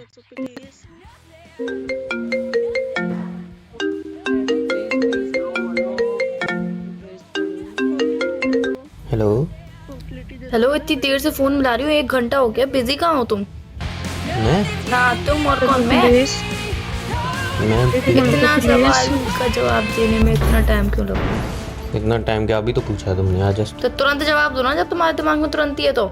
Hello. Hello, इतनी देर से phone मिला रही हूँ, 1 घंटा हो गया। बिजी कहाँ हो तुम? मैं ना तुम और कौन? मैं इतना सवाल का जवाब देने में इतना टाइम क्यों लगा? इतना टाइम क्या? अभी तो पूछा तुमने आज जस्ट। तो तुरंत जवाब दो ना, जब तुम्हारे दिमाग में तुरंत ही है तो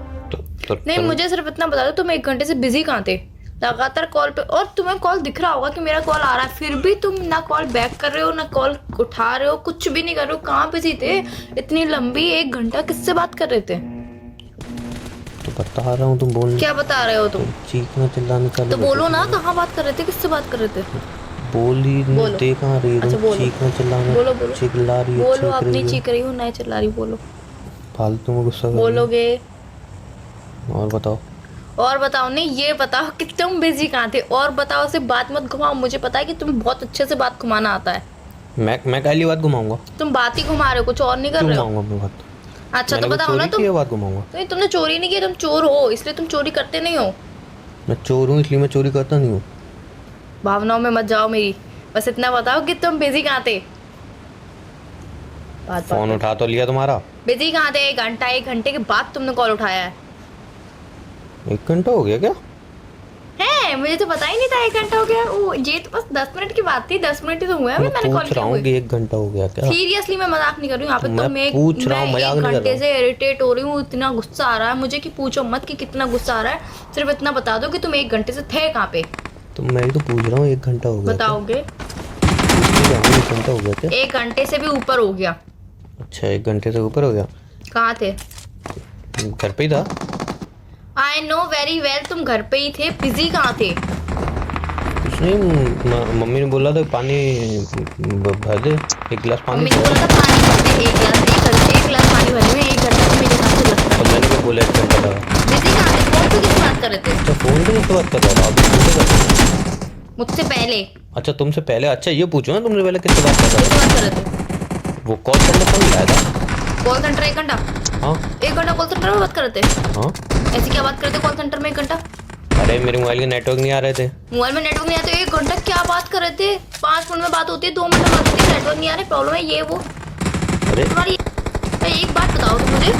नहीं, मुझे सिर्फ इतना बता दो, तुम 1 घंटे से बिजी कहाँ थे? लगातार कॉल पे, और तुम्हें कॉल दिख रहा होगा कि मेरा कॉल आ रहा है, फिर भी तुम ना कॉल बैक कर रहे हो, ना कॉल उठा रहे हो, कुछ भी नहीं कर रहे हो। कहाँ बिजी थे इतनी लंबी 1 घंटा? किससे बात कर रहे थे? तो बता रहा हूँ, तुम बोल। क्या बता रहे हो तुम? चीखना चिल्लाने का तो बोलो ना, कहाँ बात कर रहे थे, किससे बात कर रहे थे? बोल ही नहीं, देख कहाँ रही अच्छा, बोलो। चीखना चिल्लाना। बोलो बोलो, चिल्ला रही है, बोलो। अपनी चीख रही हूँ, नहीं चिल्ला रही, बोलो। फालतू में गुस्सा कर रही है। बोलोगे? और बताओ। और बताओ नहीं, ये बताओ कि तुम बिजी कहाँ थे, और बताओ। सिर्फ बात मत घुमाओ, मुझे पता है कि तुम्हें बहुत अच्छे से बात घुमाना आता है। मैं काली बात घुमाऊंगा? तुम बात ही घुमा रहे हो, कुछ और नहीं कर रहे हो। घुमाऊंगा अपनी बात? अच्छा तो बताओ ना। तुम बात घुमाऊंगा? नहीं, तुमने चोरी नहीं की, तुम चोर हो, इसलिए तुम चोरी करते नहीं हो। मैं चोर हूँ इसलिए मैं चोरी करता नहीं हूँ। भावनाओं में मत जाओ मेरी, बस इतना बताओ कि तुम बिजी कहाँ थे। फोन उठा तो लिया तुम्हारा? बिजी कहाँ थे? 1 घंटे के बाद तुमने कॉल उठाया है। 1 घंटा हो गया क्या? है, मुझे तो पता ही नहीं था 1 घंटा हो गया। ओ, ये तो बस 10 मिनट की बात थी, 10 मिनट ही तो हुए हैं मैंने कॉल किया हुए। 1 घंटा हो गया क्या? सीरियसली मैं मजाक नहीं कर रही हूँ यहाँ पे। तो मैं पूछ रहा हूँ, मजाक नहीं कर रहा हूँ। 1 घंटे से इरिटेट हो रही हूँ, इतना गुस्सा आ रहा है मुझे कि पूछो मत कि कितना गुस्सा आ रहा है। सिर्फ इतना बता दो कि तुम 1 घंटे से थे कहाँ पे। तो मैं तो पूछ रहा हूँ 1 घंटा हो गया? बताओगे? 1 घंटा हो गया क्या? 1 घंटे से भी ऊपर हो गया। अच्छा, 1 घंटे से ऊपर हो गया। कहाँ थे? घर पे ही था। आई नो वेरी वेल, तुम घर पे ही थे। बिजी कहाँ थे? कुछ नहीं, मम्मी ने बोला था पानी भर दे, 1 गिलास पानी। मम्मी ने बोला था पानी भर दे, 1 गिलास पानी भरने में 1 घंटा तो मेरे हिसाब से लगता है। तो मैंने क्या बोला 1 घंटा लगा? बिजी कहाँ थे? फोन पे किससे बात कर रहे थे? अच्छा, फोन पे किससे बात कर रहा था? मुझसे पहले। अच्छा, तुमसे पहले? अच्छा, ये पूछो ना, तुमसे पहले किससे बात कर किससे बात कर रहे थे? वो कॉल सेंटर पर मिलाया था। कॉल सेंटर 1 घंटा? हाँ 1 घंटा कॉल सेंटर में बात कर रहे थे? हाँ। ऐसी क्या बात करते कॉल सेंटर में 1 घंटा? अरे मेरे मोबाइल के नेटवर्क नहीं आ रहे थे। मोबाइल में नेटवर्क नहीं आता? 1 घंटा क्या बात कर रहे थे? 5 मिनट में बात होती है, 2 मिनट में बात होती है, नेटवर्क नहीं आ रहा, प्रॉब्लम है ये वो। अरे तुम्हारी एक बात बताओ तुम मुझे,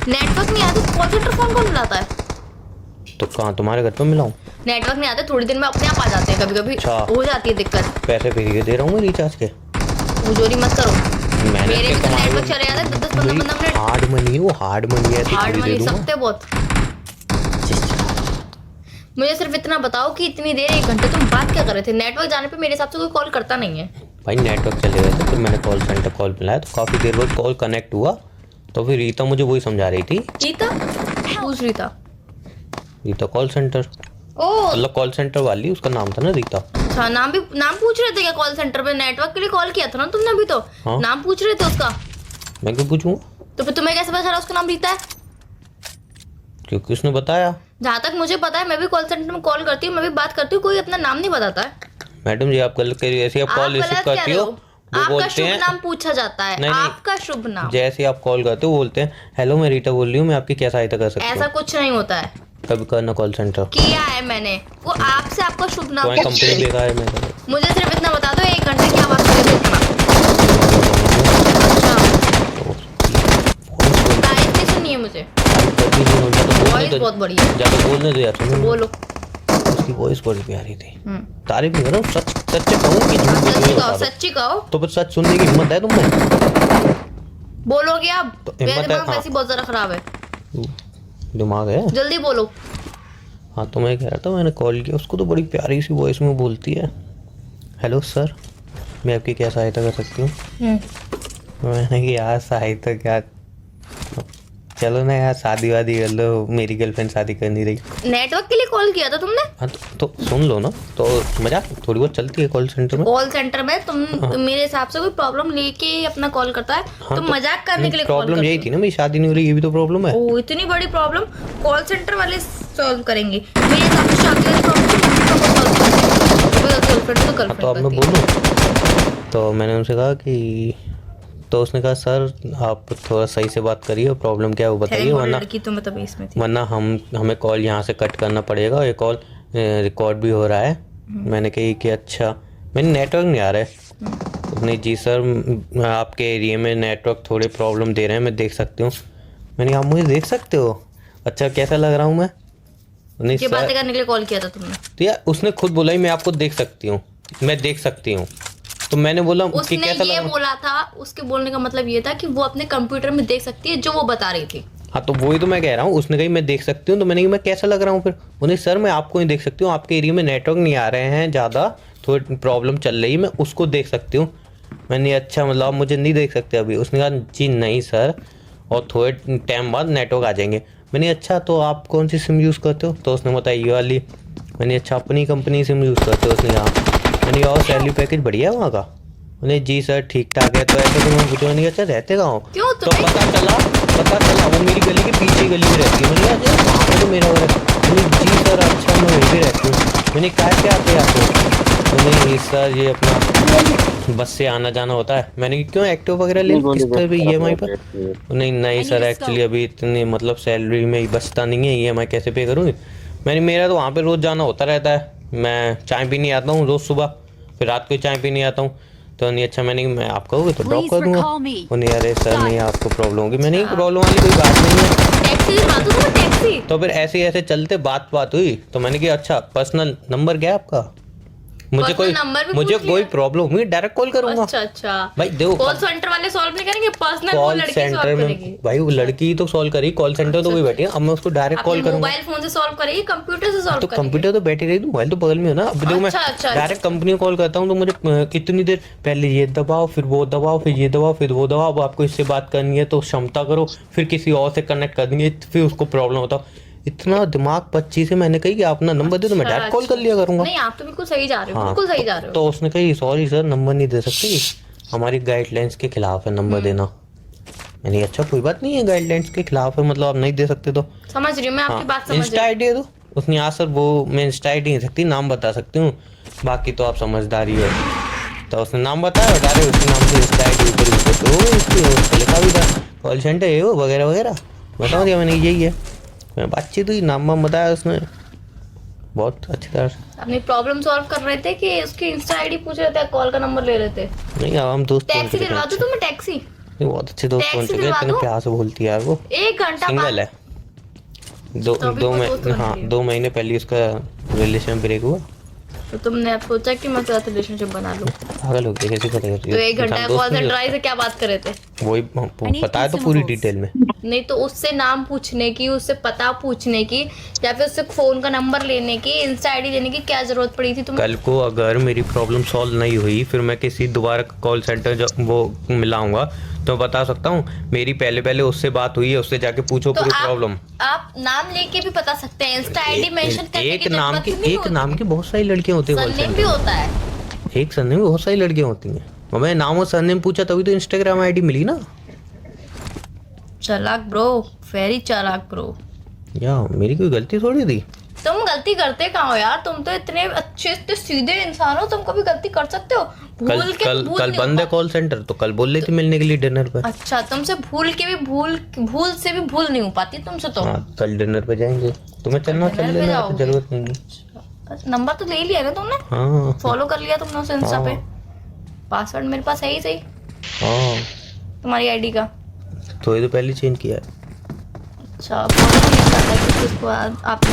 नेटवर्क नहीं आता तो कॉल सेंटर फोन कौन मिलाता है? तो कहाँ तुम्हारे घर पे मिलाऊं? नेटवर्क नहीं आता, थोड़ी देर में अपने आप आ जाते हैं, कभी कभी हो जाती है दिक्कत। पैसे फ्री के दे रहा हूँ मैं रिचार्ज के। मुझोरी मत करो, मैंने मेरे भी तो नेटवर्क चले जाता है 10-15 मिनट। हार्ड मनी है वो, हार्ड मनी है। हार्ड मनी सकते बहुत। मुझे सिर्फ इतना बताओ कि इतनी देर 1 घंटे तुम बात क्या कर रहे थे? नेटवर्क जाने पे मेरे हिसाब से कोई कॉल करता नहीं है। भाई नेटवर्क चले गए थे, फिर मैंने कॉल सेंटर कॉल मिलाया तो काफ़ी देर बाद कॉल कनेक्ट हुआ, तो फिर रीता मुझे वही समझा रही थी। रीता? पूछ रीता? रीता कॉल सेंटर, ओ मतलब कॉल सेंटर वाली, उसका नाम था ना रीता। अच्छा, नाम पूछ रहे थे क्या कॉल सेंटर पे? नेटवर्क के लिए कॉल किया था ना तुमने अभी तो। हाँ। नाम पूछ रहे थे उसका? मैं क्यों पूछूं? तो फिर तुम्हें कैसे पता चला उसका नाम रीता है? क्योंकि उसने बताया। जहाँ तक मुझे पता है, मैं भी कॉल सेंटर में कॉल करती हूँ, मैं भी बात करती हूँ, कोई अपना नाम नहीं बताता है। मैडम जी आप गलत करिए, ऐसे आप कॉल रिसीव करती हो, वो आपका बोलते शुभ हैं। नाम पूछा जाता है। नहीं, नहीं। आपका शुभ नाम। जैसे आप कॉल करते हो बोलते हैं हेलो मैं रीता बोल रही हूँ, मैं आपकी क्या सहायता कर सकती हूँ? ऐसा कुछ नहीं होता है। कभी करना कॉल सेंटर किया है मैंने, वो आपसे आपका शुभ नाम तुम्हारी पूछते कंपनी हैं। बेकार है। मैं मुझे सिर्फ इतना बता दो 1 घंटे क्या बात कर रहे थे इतना? तारीफ नहीं सुननी है मुझे, वॉइस बहुत बढ़िया है। ज्यादा बोलने दो यार, सुनो। बोलो। उसकी वॉइस बड़ी प्यारी थी। तारीफ नहीं कर रहा हूँ, सच सच कहूँ कि झूठ बोल सच्ची रही कहो, हो। सच्ची कहो। तो फिर सच सुनने की हिम्मत है तुम में? बोलोगे आप? तो मेरा हिम्मत है, दिमाग हाँ। वैसे ही बहुत ज्यादा खराब है, दिमाग है। जल्दी बोलो। हाँ तो मैं कह रहा था, मैंने कॉल किया उसको, तो बड़ी प्यारी सी वॉइस में बोलती है हेलो सर मैं आपकी क्या सहायता कर सकती हूँ? मैंने कि यार सहायता क्या, चलो ना यार शादी वादी कर लो, मेरी गर्लफ्रेंड शादी कर नहीं रही। नेटवर्क के लिए कॉल किया था तुमने? हाँ तो सुन लो ना, तो मजाक थोड़ी बहुत चलती है कॉल सेंटर में। कॉल सेंटर में तुम मेरे हिसाब से कोई प्रॉब्लम लेके ही अपना कॉल करता है। हाँ, तुम तो मजाक करने के लिए कॉल प्रॉब्लम यही थी ना, मेरी शादी नहीं हो रही, ये भी तो प्रॉब्लम है। ओ इतनी बड़ी प्रॉब्लम कॉल सेंटर वाले सॉल्व करेंगे? मेरे हिसाब से शादी वाली प्रॉब्लम तो अब मैं बोलूँ, तो मैंने उनसे कहा कि, तो उसने कहा सर आप थोड़ा सही से बात करिए, प्रॉब्लम क्या है वो बताइए, वरना लड़की तो मतलब इसमें थी। वरना हमें कॉल यहाँ से कट करना पड़ेगा, ये कॉल रिकॉर्ड भी हो रहा है। मैंने कही कि अच्छा, मैंने नेटवर्क नहीं आ रहा है। नहीं जी सर, आपके एरिया में नेटवर्क थोड़े प्रॉब्लम दे रहे हैं, मैं देख सकती हूँ। मैंने, आप मुझे देख सकते हो? अच्छा, कैसा लग रहा हूँ मैं? नहीं ये सर, बातें करने के लिए कॉल किया था तुमने? तो यार उसने खुद बोला ही मैं आपको देख सकती हूँ, मैं देख सकती हूँ। तो मैंने बोला कि उसने कैसा ये लग रहा? बोला था, उसके बोलने का मतलब ये था कि वो अपने कंप्यूटर में देख सकती है जो वो बता रही थी। हाँ, तो वही तो मैं कह रहा हूँ। उसने कही मैं देख सकती हूँ, तो मैंने कहा मैं कैसा लग रहा हूँ फिर? उन्हें, सर मैं आपको ही देख सकती हूँ, आपके एरिया में नेटवर्क नहीं आ रहे हैं ज़्यादा, थोड़ी प्रॉब्लम चल रही है, मैं उसको देख सकती हूँ। मैंने, अच्छा मतलब आप मुझे नहीं देख सकते अभी? उसने कहा जी नहीं सर, और थोड़े टाइम बाद नेटवर्क आ जाएंगे। मैंने, अच्छा तो आप कौन सी सिम यूज़ करते हो? तो उसने बताया ये वाली। मैंने, अच्छा अपनी कंपनी सिम यूज़ करते हो? उसने कहा। मैंने, और सैलरी पैकेज बढ़िया है वहाँ का? उन्हें, जी सर ठीक ठाक है। तो ऐसे तो मैं पूछा नहीं, अच्छा रहते कहाँ हो? क्यों तो पता चला वो मेरी गली के पीछे गली में रहती है। मैंने कहा अच्छा वहाँ पे तो मेरा घर है। मैंने, जी सर अच्छा मैं वहीं पे रहती हूँ। मैंने कहा क्या आते आपको? मैंने, सर ये अपना बस से आना जाना होता है। मैंने क्यों एक्टिव वगैरह ले किस्त पे EMI पर? नहीं सर, एक्चुअली अभी इतनी मतलब सैलरी में ही बचता नहीं है, EMI कैसे पे करूँगी? मैंने, मेरा तो वहाँ पे रोज़ जाना होता रहता है, मैं चाय पीने आता हूँ रोज़ सुबह, फिर रात को चाय पीने आता हूँ। तो नहीं, अच्छा मैं आप कहोगे तो ड्रॉप कर दूंगा। वो नहीं, अरे सर नहीं आपको प्रॉब्लम होगी। मैंने, प्रॉब्लम वाली कोई बात नहीं है। टैक्सी दिलवा दूं तुम्हें, टैक्सी? तो फिर ऐसे चलते बात हुई, तो मैंने कहा अच्छा पर्सनल नंबर क्या है आपका? मुझे कोई प्रॉब्लम हुई डायरेक्ट कॉल करूंगा। अच्छा भाई देखो, कॉल सेंटर वाले सॉल्व नहीं करेंगे, पर्सनल वो कॉल लड़की सेंटर सॉल्व में करेगी। भाई वो लड़की ही तो सॉल्व करी, कॉल सेंटर तो वही बैठी है। अब मैं उसको डायरेक्ट कॉल करूंगा मोबाइल फोन से सॉल्व करेगी, कंप्यूटर से सॉल्व तो करेगी? कंप्यूटर तो बैठी रही, मोबाइल तो बगल में है ना। अब देखो मैं डायरेक्ट कंपनी को कॉल करता हूँ तो मुझे कितनी देर पहले ये दबाओ, फिर वो दबाओ, फिर ये दबाओ, फिर वो दबाओ। अब आपको इससे बात करनी है तो क्षमता करो, फिर किसी और से कनेक्ट कर देंगे, फिर उसको प्रॉब्लम होता। इतना दिमाग पच्ची से मैंने कही कि अपना नंबर दे तो मैं डायरेक्ट कॉल कर लिया करूंगा। नहीं आप तो बिल्कुल सही जा रहे हो, बिल्कुल सही जा रहे हो। तो उसने कही सॉरी सर नंबर नहीं दे सकती, हमारी गाइडलाइंस के खिलाफ है नंबर देना। मैंने, अच्छा कोई बात नहीं है, गाइडलाइंस के खिलाफ है मतलब आप नहीं दे सकते तो। समझ रही हूँ मैं आपकी बात, समझ रही इंस्टा आईडी है तो उसने, हाँ सर वो मैं इंस्टा आईडी नहीं सकती, नाम बता सकती हूँ, बाकी तो आप समझदारी हो। तो उसने नाम बताया, डायरेक्ट उसके नाम से इंस्टा आईडी ऊपर तो इसकी लिखा भी था कॉल सेंटर है वो वगैरह वगैरह। बता दिया मैंने यही है। मैं बातचीत हुई, नाम वाम बताया उसने बहुत अच्छी तरह से। अपनी प्रॉब्लम सॉल्व कर रहे थे कि उसकी इंस्टा आईडी पूछ रहे थे, कॉल का नंबर ले रहे थे? नहीं अब हम दोस्त टैक्सी दिलवा दूं तुम्हें, टैक्सी? बहुत अच्छे दोस्त बन चुके हैं, इतने प्यार से बोलती है यार वो। 1 घंटा सिंगल है, दो महीने पहले उसका रिलेशन ब्रेक हुआ। तो तुमने अब सोचा कि मैं साथ रिलेशनशिप बना लूं? पागल हो गया, कैसे पता करती तो 1 घंटा कॉल सेंटर आई से क्या बात कर रहे थे? वही बताया तो पूरी डिटेल में। नहीं तो उससे नाम पूछने की, उससे पता पूछने की, या फिर उससे फोन का नंबर लेने की, इंस्टा आईडी लेने की क्या जरूरत पड़ी थी तुम्हें? कल को अगर मेरी प्रॉब्लम सॉल्व नहीं हुई, फिर मैं किसी दोबारा कॉल सेंटर जब वो मिलाऊंगा तो बता सकता हूँ मेरी पहले उससे बात हुई है, उससे जाके पूछो पूरी प्रॉब्लम। आप नाम लेके भी बता सकते हैं, इंस्टा आईडी मेंशन करने की एक नाम की बहुत सारी लड़कियां होती है, सरनेम भी होता है। एक सरनेम में बहुत सारी लड़कियां होती हैं। मैं नाम और सरनेम पूछा तभी तो इंस्टाग्राम आईडी मिली ना। चालाक ब्रो, वेरी चालाक ब्रो। यार मेरी कोई गलती थोड़ी थी। तुम गलती करते कहाँ हो यार, तुम तो इतने अच्छे इतने सीधे इंसान हो, तुम कभी गलती कर सकते हो? कल बंद है कॉल सेंटर, तो कल बोल रही थी मिलने के लिए डिनर पे। अच्छा तुमसे भूल से भी भूल नहीं हो पाती तुमसे तो। कल डिनर पे जाएंगे, तुम्हें चलना चल लेना, जरूरत नहीं है। नंबर तो ले लिया ना तुमने? हाँ फॉलो कर लिया तुमने उसे इंस्टा पे? पासवर्ड मेरे पास है ही सही तुम्हारी आईडी का, तो ये तो पहले चेंज किया है। अच्छा फॉलो नहीं करता किसको आप?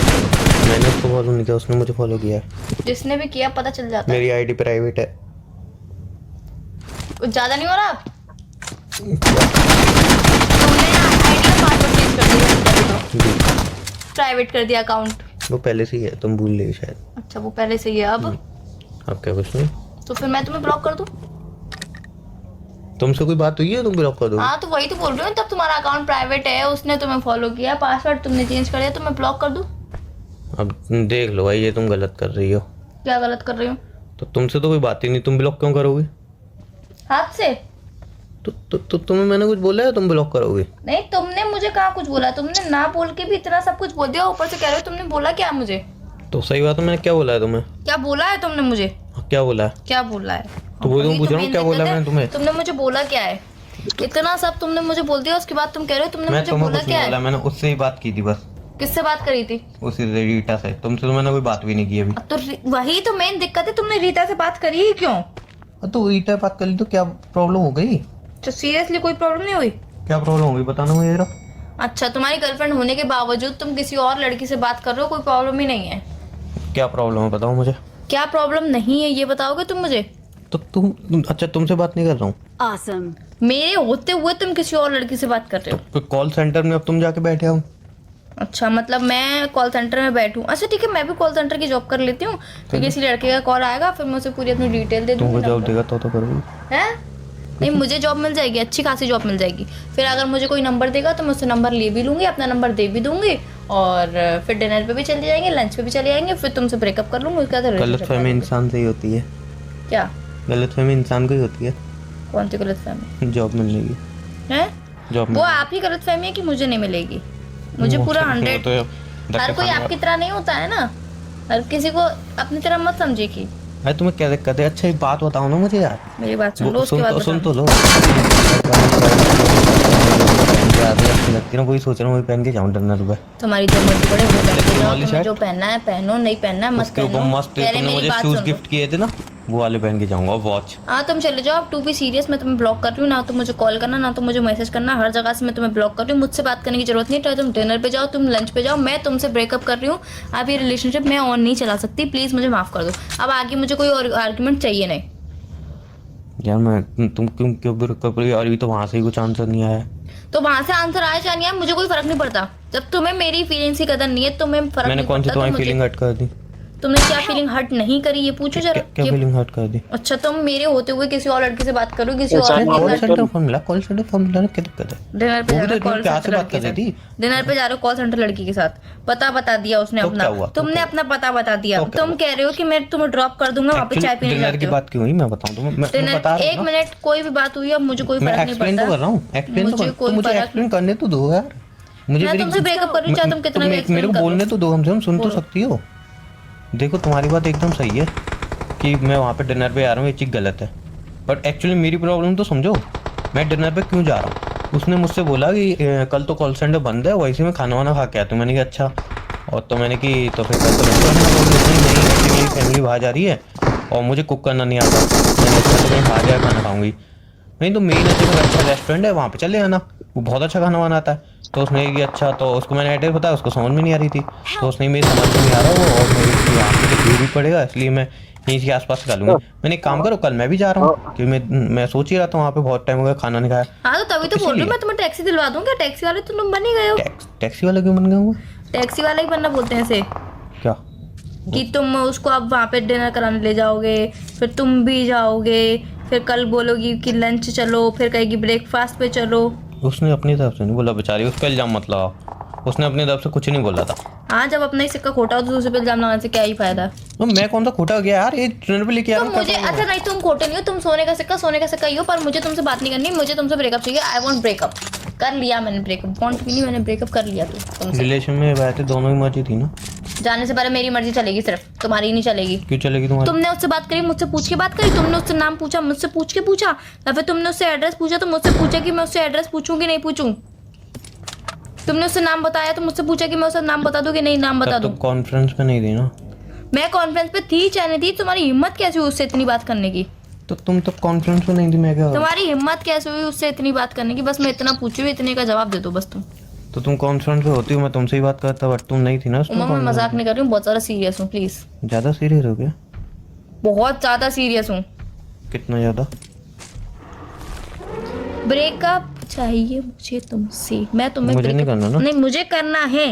मैंने उसको फॉलो नहीं किया, उसने मुझे फॉलो किया। जिसने भी किया पता चल जाता है। मेरी आईडी प्राइवेट है। कुछ ज्यादा नहीं हो रहा? तुमने आईडी का पासवर्ड चेंज कर दिया, प्राइवेट कर दिया अकाउंट? वो पहले से ही है, तुम भूल गई शायद। अच्छा वो पहले से ही है। अब क्या कुछ नहीं, तो फिर मैं तुम्हें ब्लॉक कर दूं? तुमसे कोई बात हुई है तुम ब्लॉक कर दो? हाँ तो वही तो बोल रही हूँ, तब तुम्हारा अकाउंट प्राइवेट है, उसने तुम्हें फॉलो किया, पासवर्ड तुमने चेंज कर दिया, तो मैं ब्लॉक कर दूं? अब देख लो भाई, ये तुम गलत कर रही हो। क्या गलत कर रही हूँ? तो तुमसे तो कोई बात ही नहीं, तुम ब्लॉक क्यों करोगे? हाथ से? तो तुम्हें मैंने कुछ बोला है तुम ब्लॉक करोगे? नहीं तुमने मुझे कहाँ कुछ बोला, तुमने ना बोल के भी इतना सब कुछ बोल दिया, ऊपर से कह रहे हो तुमने बोला क्या मुझे? तो सही बात है, मैंने क्या बोला है तुम्हें? क्या बोला है तुमने मुझे? क्या बोला है? क्या बोला है? तो वो तुम पूछ रहा हूँ क्या बोला मैंने तुम्हें? तुमने मुझे बोला क्या है? इतना सब तुमने मुझे बोल दिया, उसके बाद तुम कह रहे हो तुमने मुझे बोला क्या है? मैंने उससे ही बात की थी बस। किससे बात करी थी? उसी रीटा से। तुमसे तो मैंने कोई बात भी नहीं की अभी। तो वही तो मेन दिक्कत है, तुमने रीता से बात करी ही क्यों? तो रीटा बात कर ली तो क्या प्रॉब्लम हो गई? तो सीरियसली कोई प्रॉब्लम नहीं हुई? क्या प्रॉब्लम हो गई बताना मुझे जरा। अच्छा, तुम्हारी गर्लफ्रेंड होने के बावजूद तुम किसी और लड़की से बात कर रहे हो, कोई प्रॉब्लम ही नहीं है? क्या प्रॉब्लम है बताओ मुझे। क्या प्रॉब्लम नहीं है ये बताओगे तुम मुझे? तो तुम अच्छा तुमसे बात नहीं कर रहा हूँ। Awesome. मेरे होते हुए तुम किसी और लड़की से बात कर रहे हो? तो कॉल सेंटर में अब तुम जाके बैठे हो। अच्छा, मतलब मैं कॉल सेंटर में बैठूं? अच्छा ठीक है, मैं भी कॉल सेंटर की जॉब कर लेती हूँ। फिर किसी लड़के का कॉल आएगा, फिर मैं उसे पूरी अपनी डिटेल दे दूंगी। तुमको जॉब देगा तो करोगी? हैं? नहीं, मुझे जॉब मिल जाएगी, अच्छी खासी जॉब मिल जाएगी। फिर अगर मुझे कोई नंबर देगा तो मैं उससे नंबर ले भी लूंगी, अपना नंबर दे भी दूंगी, और फिर डिनर पे भी चले जाएंगे, लंच पे भी चले जाएंगे, फिर तुमसे ब्रेकअप कर लूंगी। उसका गलतफहमी इंसान से ही होती है। क्या गलतफहमी इंसान को ही होती है। कौन सी गलतफहमी जॉब मिलने की। है? जॉब वो आप ही गलतफहमी है कि मुझे नहीं मिलेगी? मुझे पूरा 100। हर कोई आपकी तरह नहीं होता है ना, हर किसी को अपनी तरह मत समझिए कि। अरे तुम्हें क्या दिक्कत है? अच्छा एक बात बताओ ना मुझे यार। मेरी बात सुन लो, उसके बाद सुन तो लो। लगती ना कोई सोच रहा हूँ वही पहन के जाऊँ डिनर पे। तुम्हारी जो मर्जी पड़े वो पहन के जाओ, वाली तुम्हें शर्ट? जो पहनना है पहनो, नहीं पहनना है मत उसके ऊपर पहनो। मस्त पहले तुमने मेरी मुझे बात शूज सुनो। गिफ्ट किए थे ना, वो वाले पहन के जाऊंगा। वॉच। हाँ तुम चले जाओ, अब टू बी सीरियस, मैं तुम्हें ब्लॉक कर रही हूँ। ना तो मुझे कॉल करना, ना तो मुझे मैसेज करना, हर जगह से मैं तुम्हें ब्लॉक कर रही हूँ। मुझसे बात करने की जरूरत नहीं है। चाहे तुम डिनर पे जाओ, तुम लंच पे जाओ, मैं तुमसे ब्रेकअप कर रही हूँ। अब ये रिलेशनशिप मैं और नहीं चला सकती, प्लीज मुझे माफ कर दो। अब आगे मुझे कोई और आर्ग्यूमेंट चाहिए नहीं। यार मैं तुम क्यों ब्रेकअप कर रही हो? अभी तो वहां से ही कुछ आंसर नहीं आया। तो वहां से आंसर आया चाहे नहीं आया, मुझे कोई फर्क नहीं पड़ता। जब तुम्हें मेरी फीलिंग्स की कदर नहीं है, तुम्हें फर्क मैंने नहीं कौन सी पड़ता। तुम्हारी तो मुझे- फीलिंग हट कर दी? तुमने क्या फीलिंग हर्ट नहीं करी ये पूछो जरा। क्या फीलिंग हट कर दी? अच्छा, तुम मेरे होते हुए किसी और लड़की से बात करो, किसी और कॉल सेंटर फोन मिला, कॉल सेंटर फोन मिला, क्या दिक्कत है? डिनर पे वो जा भी रहे तो हो कॉल प्यार से सेंटर बात कर लड़की रही के थी। साथ। डिनर पे जा रहे हो कॉल सेंटर लड़की के साथ, पता बता दिया उसने तो अपना। क्या हुआ? तो तुमने क्या अपना पता बता दिया। तो क्या तुम कह रहे हो कि मैं तुम्हें ड्रॉप कर दूंगा, वहाँ पे चाय पीने डिनर जाते की हो। बात क्यों हुई मैं बताऊं तुम्हें। मैं बता डिनर रहा हूं एक ना। मिनट, कोई भी बात हुई, अब मुझे कोई मैं फर्क नहीं एक्सप्लेन पड़ता। तो कर रहा हूँ। एक्सप्लेन तो मुझे कर, कोई तो मुझे फर्क एक्सप्लेन करने तो दो यार। मुझे मैं मेरी तुमसे ब्रेकअप कर रही हूँ, चाहे तुम कितना भी मेरे explain को करो। बोलने तो दो, हमसे हम सुन तो सकती हो। देखो तुम्हारी बात एकदम सही है कि मैं वहाँ पे डिनर पे आ रहा हूँ, ये चीज़ गलत है। बट एक्चुअली मेरी प्रॉब्लम तो समझो, मैं डिनर पे क्यों जा रहा हूँ। उसने मुझसे बोला कि कल तो कॉल सेंटर बंद है, वैसे में खाना वाना खा के आया। तो मैंने कहा अच्छा, और तो मैंने कि तो फिर कल तो रेस्टोरेंट मेरी फैमिली बाहर जा रही है और मुझे कुक करना नहीं आता। मैंने सोचा तो मैं बाहर जाकर खाना खाऊंगी। नहीं तो मेरी नज़र में अच्छा रेस्टोरेंट है, वहाँ पे चले आना, वो बहुत अच्छा खाना बनाता है। तो उसने ये अच्छा, तो उसको मैंने एड्रेस बताया, उसको समझ में नहीं आ रही थी। तो उसने मेरी समझ में नहीं आ रहा वो, और मेरी यहाँ पे दूर भी पड़ेगा, इसलिए मैं यहीं के आसपास खा लूँगी। मैंने एक काम करो, कल मैं भी जा रहा हूँ, क्योंकि मैं सोच ही रहा था वहाँ पे बहुत टाइम हो गया खाना नहीं खाया। हाँ तो तभी तो बोल रही हूँ, मैं तुम्हें टैक्सी दिलवा दूंगा। टैक्सी वाले तो तुम बन ही गए हो। टैक्सी वाला क्यों बन गया हूँ? टैक्सी वाला ही बनना बोलते हैं इसे, क्या कि तुम उसको अब वहाँ पे डिनर कराने ले जाओगे, फिर तुम भी जाओगे, फिर कल बोलोगी कि लंच चलो, फिर कहेगी ब्रेकफास्ट पे चलो। उसने अपनी तरफ से नहीं बोला, बेचारी, उसका इल्जाम मत लगाओ। उसने अपनी तरफ से कुछ नहीं बोला था। हाँ, जब अपना ही सिक्का खोटा हो तो दूसरे पे इल्जाम लगाने से क्या ही फायदा। तो मैं कौन सा खोटा गया यार, ये डिनर पे लेके आ तो रहा हूँ। मुझे अच्छा नहीं, तुम खोटे नहीं हो, तुम सोने का सिक्का ही हो, पर मुझे तुमसे बात नहीं करनी, मुझे तुमसे ब्रेकअप चाहिए। I want breakup. कर लिया मैंने ब्रेकअप, वांट भी नहीं, मैंने ब्रेकअप कर लिया तुमसे। रिलेशन में बैठे दोनों की मर्जी थी ना। जाने से पहले मेरी मर्जी चलेगी, सिर्फ तुम्हारी नहीं चलेगी। क्यों चलेगी तुम्हारी? तुमने उससे बात करी, मुझसे पूछ के बात करी, तुमने उससे नाम पूछा, मुझसे पूछ के पूछा, या फिर तुमने उससे एड्रेस पूछा तो मुझसे पूछा कि मैं उससे एड्रेस पूछूं कि नहीं पूछूं। तुमने उससे नाम बताया तो मुझसे पूछा कि मैं उससे नाम बता दूं कि नहीं नाम बता दूं। कॉन्फ्रेंस पे नहीं थी ना। मैं कॉन्फ्रेंस पे थी चाहे नहीं थी, तुम्हारी हिम्मत कैसे हुई उससे इतनी बात करने की? तो तुम तो कॉन्फ्रेंस पे नहीं थी, मैं क्या? तुम्हारी हिम्मत कैसे हुई उससे इतनी बात करने की? बस मैं इतना पूछी हूँ, इतने का जवाब दे दो बस तुम। तो तुम कॉन्फ्रेंस पे होती हो, मैं तुमसे ही बात करता, बट तुम नहीं थी ना उसमें। उमा, मैं मजाक नहीं कर रही हूँ, बहुत ज़्यादा सीरियस हूँ, प्लीज। ज्यादा सीरियस हो गया? बहुत ज़्यादा सीरियस हूँ। कितना ज्यादा? ब्रेकअप चाहिए मुझे तुमसे, मैं तुम्हें मुझे नहीं करना ना। नहीं, मुझे करना है,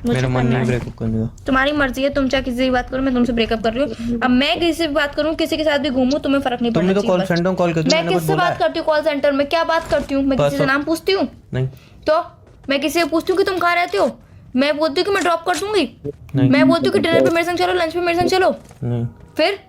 मुझे मेरा मन करना नहीं है। ब्रेकअप करने का। तुम्हारी मर्जी है, तुम चाहे किसी से बात करो, मैं तुमसे ब्रेकअप कर रही हूँ। अब मैं किसी से भी बात करूँ, किसी के साथ भी घूमूं, तुम्हें फर्क नहीं तुमने पड़ना तो कॉल चाहिए। सेंटर कॉल करती, मैं किससे बात करती हूँ कॉल सेंटर में? क्या बात करती हूँ मैं? किसी से नाम पूछती हूँ? नहीं। तो मैं किसी से पूछती हूँ कि तुम कहाँ रहते हो? मैं बोलती हूँ कि मैं ड्रॉप कर दूंगी। नहीं। मैं बोलती हूँ कि डिनर पे मेरे संग चलो, लंच पे मेरे संग चलो। नहीं फिर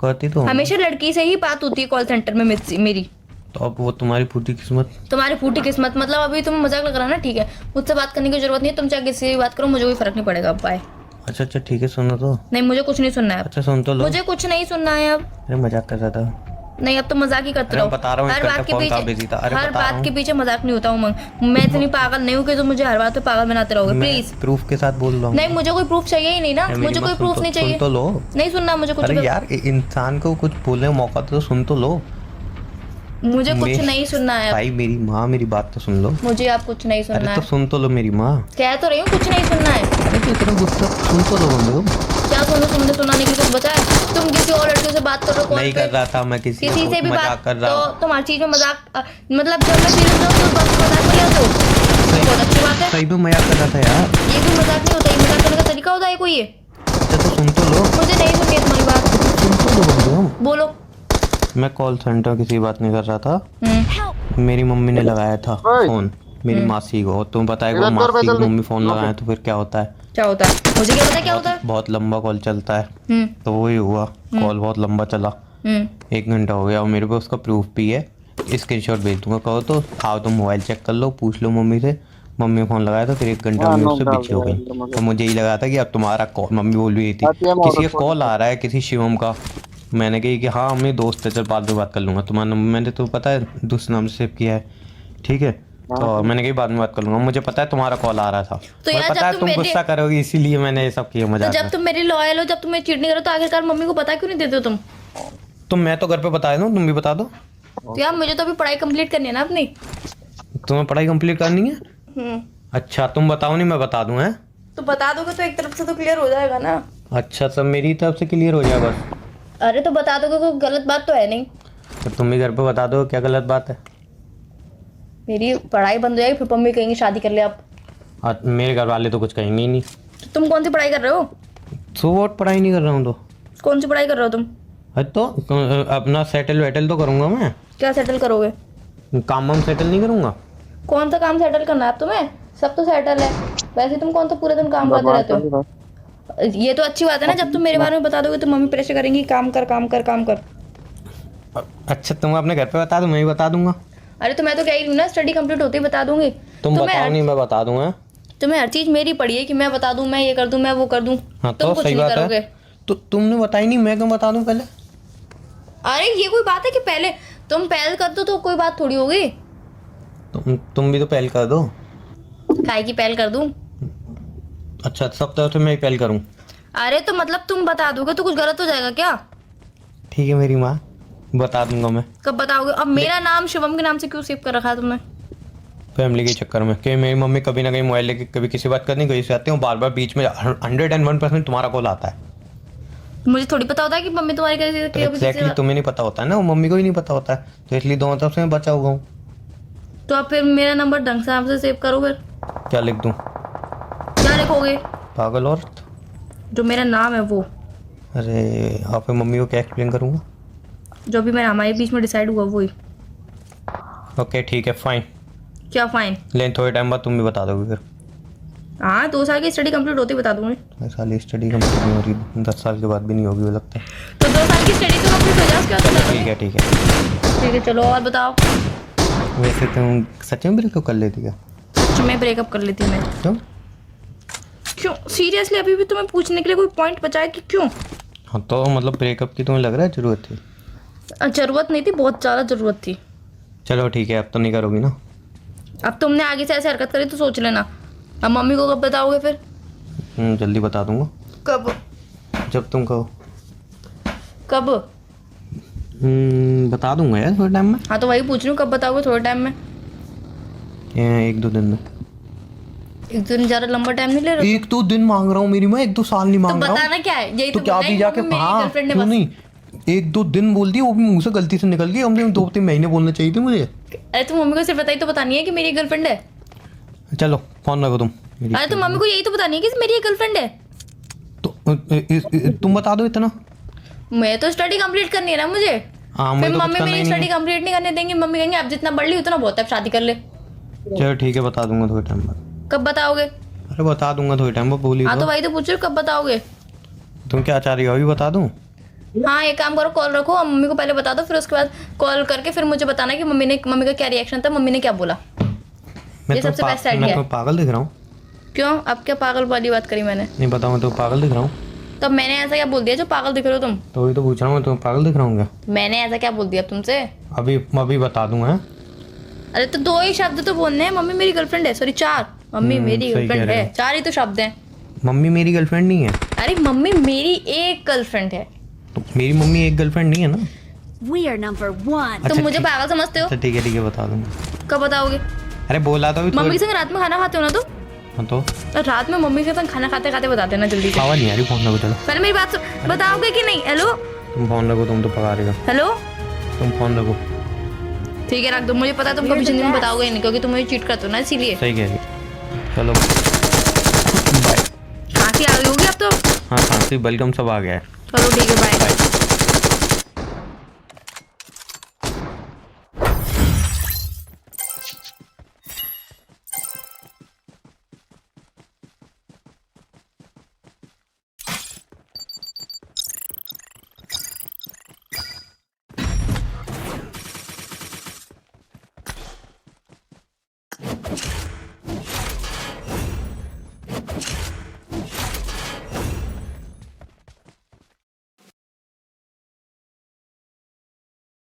करती तो हूँ। हमेशा लड़की से ही बात होती है कॉल सेंटर में मेरी। तो अब वो तुम्हारी फूटी किस्मत। तुम्हारी फूटी किस्मत मतलब अभी तुम मजाक लग रहा ना, ठीक है? मुझसे बात करने की जरूरत नहीं है, तुम चाहे किसी से भी बात करो, मुझे कोई फर्क नहीं पड़ेगा। बाय। अच्छा अच्छा ठीक है, सुनो तो। नहीं, मुझे कुछ नहीं सुनना है अब। अच्छा सुन तो लो। मुझे कुछ नहीं सुनना है अब। अरे मजाक कर रहा था। नहीं अब तो मजाक ही करते अरे रहो। मैं बता रहा हूँ, हर एक बात घंटा के फोन कहाँ पीछे बिजी था। अरे हर बता रहा बात के हूँ। पीछे मजाक नहीं होता उमंग। मैं इतनी पागल नहीं हूँ कि तुम मुझे हर बात पे पागल बनाते रहोगे। मैं प्लीज प्रूफ के साथ बोल रहा हूँ। नहीं, मुझे कोई प्रूफ चाहिए ही नहीं ना, मेरी मुझे बात कोई प्रूफ नहीं सुन चाहिए। तो लो। नहीं सुनना मुझे कुछ अरे भी। यार इंसान को कुछ बोलने का मौका तो सुन तो लो। मुझे कुछ नहीं सुनना है। भाई मेरी माँ, मेरी बात तो सुन लो। मुझे आप कुछ नहीं सुनना अरे है। तो सुन तो लो मेरी माँ। कह तो रही हूँ कुछ नहीं सुनना है। अरे तो इतना गुस्सा, सुन तो लो बंदे को। क्या सुनो, तुमने सुनाने की कुछ बचा है? तुम किसी और लड़कियों से बात कर रहे हो कॉल पे? नहीं कर रहा था मैं, किसी से भी मजाक बात कर रहा तो हूँ। तुम हर चीज में मजाक मतलब जब मैं सीरियस रहूँ तो बस मजाक में ले आते हो। बहुत अच्छी बात है। सही में मजाक कर रहा था यार। ये कोई मजाक नहीं होता, ये मजाक करने का तरीका होता है कोई ये? अच्छा तो सुन तो लो। मुझे नहीं सुननी है तुम्हारी बात। सुन तो लो बंदे को। बोलो। मैं कॉल सेंटर किसी बात नहीं कर रहा था। मेरी मम्मी ने लगाया था फोन, मेरी मासी को। तुम बताएगा मासी की मम्मी फोन लगाए तो फिर क्या होता है? क्या होता है मुझे क्या पता क्या होता है? बहुत लंबा कॉल चलता है। तो वही हुआ, कॉल बहुत लंबा चला। 1 घंटा हो गया और मेरे पे उसका प्रूफ भी है। स्क्रीनशॉट भेज दूंगा, कहो तो आओ तो मोबाइल चेक कर लो, पूछ लो मम्मी से। मम्मी ने फोन लगाया था, फिर 1 घंटा में उससे बिजी हो गई। तो मुझे यही लगा था कि अब तुम्हारा कॉल, मम्मी बोल रही थी किसी का कॉल आ रहा है, किसी शिवम का। मैंने कही कि हाँ मम्मी दोस्त है, चल बाद में बात कर लूँगा। तुम्हारा नंबर मैंने तो पता है दूसरे नाम से सेव किया है, ठीक है। तो मैंने कही बाद में बात कर लूँगा, मुझे पता है तुम्हारा कॉल आ रहा था। तो मुझे यार पता है जब तुम गुस्सा करोगी, इसीलिए मैंने ये सब किया तो मजाक जब में। तुम मेरी लॉयल हो, जब तुम मेरी चीट नहीं करो तो आखिरकार मम्मी को पता क्यों नहीं देते हो तुम? तो मैं तो घर पे बता दूँ, तुम भी बता दो। तो यार मुझे तो अभी पढ़ाई कंप्लीट करनी है ना अपनी। तुम्हें पढ़ाई कंप्लीट करनी है? अच्छा तुम बताओ, नहीं मैं बता दूँ। है तो बता दोगे तो एक तरफ से तो क्लियर हो जाएगा ना। अच्छा सब मेरी तरफ से क्लियर हो जाए बस। अरे तो बता दोगे, कोई गलत बात तो है नहीं। तो तुम भी घर पे बता दो, क्या गलत बात है? मेरी पढ़ाई बंद हो जाएगी फिर मम्मी कहेंगी शादी कर ले आप। मेरे घर वाले तो कुछ कहेंगे ही नहीं। तो तुम कौन सी पढ़ाई कर रहे हो? तो वोट पढ़ाई नहीं कर रहा हूँ तो। कौन सी पढ़ाई कर रहे हो तुम? अरे तो अपना सेटल वेटल तो करूँगा मैं। क्या सेटल करोगे? काम वाम सेटल नहीं करूँगा। कौन सा काम सेटल करना है अब तुम्हें? सब तो सेटल है। वैसे तुम कौन सा पूरे दिन काम करते रहते हो? ये तो अच्छी बात है ना, जब तुम मेरे बारे में बता दोगे तो मम्मी प्रेशर करेंगी काम कर काम कर काम कर। अच्छा तुम अपने घर पे बता दो, मैं ही बता दूंगा। अरे तो मैं तो कह रही हूँ ना, स्टडी कंप्लीट होते ही बता दूंगी। तुम बताओ नहीं मैं बता दूंगा। तुम्हें हर चीज मेरी पड़ी है कि मैं बता दूं, मैं ये कर दूं, मैं वो कर दूं। हाँ तुम तो कुछ सही नहीं बात करोगे। है। तो तुमने बताई नहीं, मैं क्यों बता दूं पहले? अरे ये कोई बात है कि पहले तुम पहल कर दो तो कोई बात थोड़ी होगी। तुम भी तो पहल कर दो। काय की पहल कर दूं? अच्छा सब तरफ से मैं ही पहल करूँ? अरे तो मतलब तुम बता दोगे तो कुछ गलत हो जाएगा क्या? ठीक है मेरी माँ, बता दूंगा मैं। कब बताओगे? अब मेरा नाम शिवम के नाम से क्यों सेव कर रखा है तुमने? फैमिली के चक्कर में, कि मेरी मम्मी कभी ना कहीं मोबाइल लेके कभी किसी बात करनी कहीं से आती हूँ, बार बार बीच में 101% तुम्हारा कॉल आता है। मुझे थोड़ी पता होता है कि मम्मी तुम्हारी कैसे एग्जैक्टली तुम्हें नहीं पता होता है ना, वो मम्मी को ही नहीं पता होता है, तो इसलिए दोनों तरफ से मैं बचा हुआ हूँ। तो आप फिर मेरा नंबर ढंग से आपसे सेव करो। फिर क्या लिख दूँ? क्या लिखोगे? पागल और जो मेरा नाम है वो। अरे आप मम्मी को क्या एक्सप्लेन करूँगा? जो भी मेरा हमारे बीच में डिसाइड हुआ वही। ओके ठीक है फाइन। क्या फाइन? लेकिन थोड़े टाइम बाद तुम भी बता दोगे फिर। हाँ 2 साल की स्टडी कंप्लीट होती बता दूंगी। साल स्टडी कंप्लीट नहीं हो रही, 10 साल के बाद भी नहीं होगी मुझे लगता है। तो 2 साल की स्टडी तो कंप्लीट हो जाए, क्या होता है? ठीक है ठीक है ठीक है चलो और बताओ। वैसे तुम सच में ब्रेकअप कर लेती क्या? सच में ब्रेकअप कर लेती मैं। क्यों? क्यों सीरियसली अभी भी तुम्हें पूछने के लिए कोई पॉइंट बचा है कि क्यों? हाँ तो मतलब ब्रेकअप की तुम्हें लग रहा है जरूरत थी? जरूरत नहीं थी, बहुत ज़्यादा ज़रूरत थी। चलो ठीक है, अब तो नहीं करोगी ना? अब तुमने आगे से ऐसे हरकत करी तो सोच लेना। अब मम्मी को कब बताओगे फिर? जल्दी बता दूंगा। कब? जब तुम कहो। कब? बता दूंगा यार थोड़े टाइम में। हाँ तो वही पूछ रही हूँ, कब बताओगे? थोड़े टाइम में? 1-2 दिन में। 1 दिन ज़्यादा लंबा टाइम नहीं ले रहे? 1-2 दिन मांग रहा हूँ मेरी माँ, 1-2 साल नहीं तो मांग रहा हूँ। बताना क्या है? यही तो क्या बोलना है अभी कि जाके मम्मी मेरी हाँ गर्लफ्रेंड है क्यों बस। नहीं, 1-2 दिन बोल दिया, वो भी मुंह से गलती से निकल गई। हमने 2-3 महीने बोलना चाहिए थे मुझे। अरे तो मम्मी को सिर्फ बताई तो बतानी है कि मेरी गर्लफ्रेंड है। चलो फोन रखो तुम। अरे तो मम्मी को यही तो बतानी है कि मेरी गर्लफ्रेंड है। तो तुम बता दो इतना। मैं तो स्टडी कंप्लीट करनी है ना मुझे। हाँ फिर मैं तो कुछ मम्मी करना ही मेरी नहीं स्टडी है। कंप्लीट नहीं करने देंगी। मम्मी कहेंगे आप जितना पढ़ ली उतना बहुत है, शादी कर ले। चलो ठीक है बता दूंगा थोड़े टाइम बाद। कब बताओगे? अरे बता दूंगा थोड़े टाइम बाद, बोली हाँ तो तो। वही तो पूछ रही हूँ, कब बताओगे? तुम क्या चाह रही हो, अभी बता दूं? हाँ एक काम करो, कॉल रखो और मम्मी को पहले बता दो, फिर उसके बाद कॉल करके फिर मुझे बताना कि मम्मी का क्या रिएक्शन था, मम्मी ने क्या बोला। ये सबसे बेस्ट आइडिया है। मैं पागल दिख रहा हूँ? क्यों? अब क्या पागल वाली बात करी मैंने? नहीं बताऊँ तो पागल दिख रहा हूँ? तो मैंने ऐसा क्या बोल दिया जो पागल दिख रहे हो तुम? तो वही तो पूछ रहा हूँ, तुम पागल दिख रहा हूँ क्या? मैंने ऐसा क्या बोल दिया तुमसे? अभी बता दूंगा। अरे तो 2 ही शब्द तो बोलने हैं, मम्मी मेरी गर्लफ्रेंड है, सॉरी 4, मम्मी मेरी सही गर्लफ्रेंड कह रहे है, 4 ही तो शब्द हैं। मम्मी मेरी गर्लफ्रेंड नहीं है। अरे मम्मी मेरी एक गर्लफ्रेंड है। तो मेरी मम्मी एक गर्लफ्रेंड नहीं है ना। We are number 1. तुम मुझे पागल समझते हो? अच्छा ठीक है बता दूंगा। कब बताओगे? अरे बोला तो अभी मम्मी के संग रात में खाना खाते हो ना तुम? हाँ तो रात में मम्मी के संग खाना खाते खाते बता देना जल्दी से। आवाज नहीं आ रही, फोन रखो चलो। पहले मेरी बात सुन, बताओगे कि नहीं? हेलो तुम फोन रखो, तुम तो पका रहे हो। हेलो, तुम फोन रखो। ठीक है रख दो, मुझे पता है तुम कभी जिंदगी में बताओगे नहीं, क्योंकि तुम मुझे चीट करते हो ना, इसीलिए। सही कह रही हो। चलो बाय। खांसी आ गई होगी अब तो। हाँ खांसी बलगम सब आ गया है। चलो ठीक है, बाय।